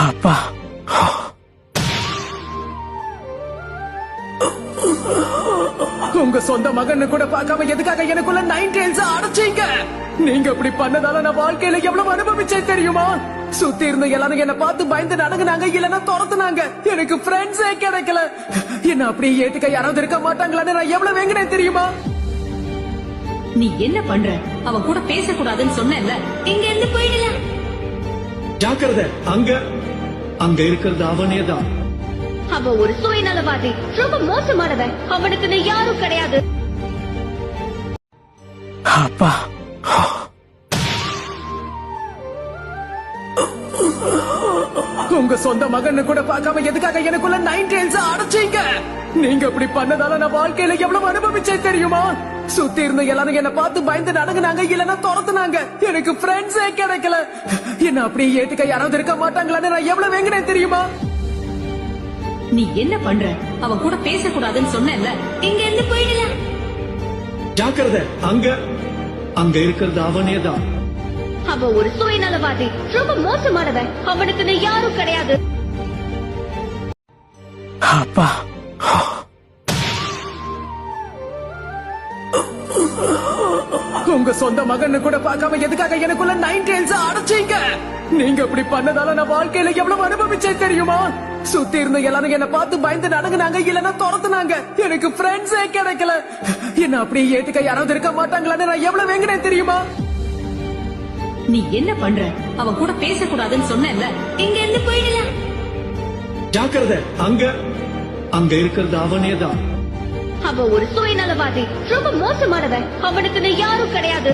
அப்பா, உங்க சொந்த மகன்னு கூட பார்க்காம எதுக்காக எனக்குள்ள 9 tails அடைச்சீங்க? நீங்க இப்படி பண்ணதால நான் வாழ்க்கையில எவ்வளவு அனுபவிச்சேன் தெரியுமா? சுத்தி இருந்த எல்லாரும் என்ன பார்த்து பயந்து நடங்குனாங்க, இல்லன்னா துரத்துனாங்க. எனக்கு ஃப்ரெண்ட்ஸே கிடைக்கல. என்ன அப்படியே ஏத்துக்க யாராவது இருக்க மாட்டாங்களான்னு நான் எவ்வளவு வேங்கினேன் தெரியுமா? நீ என்ன பண்ற? அவன் கூட பேசக்கூடாதுன்னு சொன்னேன்ல, இங்க இருந்து போயிடலாம். ஜாக்கிரதை, அங்க இருக்கிறது அவனேதான். அவன் ஒரு சுயநலவாதி, ரொம்ப மோசமானவன். அவனுக்கு யாரும் கிடையாது. அப்பா, உங்க சொந்த மகன்னு கூட பார்க்காம எதுக்காக எனக்குள்ள 9 tails அடைச்சீங்க? நீங்க இப்படி பண்ணதால நான் வாழ்க்கையில எவ்வளவு அனுபவிச்சேன் தெரியுமா? சுத்தி இருந்த எல்லாரும் என்ன பார்த்து பயந்து நடங்குனாங்க, இல்லன்னா துரத்துனாங்க. எனக்கு ஃப்ரெண்ட்ஸே கிடைக்கல. என்ன அப்படியே ஏத்துக்க யாராவது இருக்க மாட்டாங்களான்னு நான் எவ்வளவு வேங்கினேன் தெரியுமா? நீ என்ன பண்ற? அவன் கூட பேசக்கூடாதுன்னு சொன்னேன்ல, இங்க இருந்து போயிடலாம். ஜாக்கிரதை, அங்க இருக்கிறது அவனேதான். அவன் ஒரு சுயநலவாதி, ரொம்ப மோசமானவன். அவனுக்கு யாரும் கிடையாது. அப்பா, உங்க சொந்த மகன்னு கூட பார்க்காம எதுக்காக எனக்குள்ள 9 tails அடைச்சீங்க? நீங்க இப்படி பண்ணதால நான் வாழ்க்கையில எவ்வளவு அனுபவிச்சேன் தெரியுமா? சுத்தி இருந்த எல்லாரும் என்ன பார்த்து பயந்து நடங்குனாங்க, இல்லன்னா துரத்துனாங்க. எனக்கு ஃப்ரெண்ட்ஸே கிடைக்கல. என்ன அப்படியே ஏத்துக்க யாராவது இருக்க மாட்டாங்களான்னு நான் எவ்வளவு வேங்கினேன் தெரியுமா? நீ என்ன பண்ற? அவன் கூட பேசக்கூடாதுன்னு சொன்னேன்ல, இங்க இருந்து போயிடலாம். ஜாக்கிரதை, அங்க இருக்கிறது அவனேதான். அவன் ஒரு சுயநலவாதி, ரொம்ப மோசமானவன். அவனுக்கு யாரும் கிடையாது.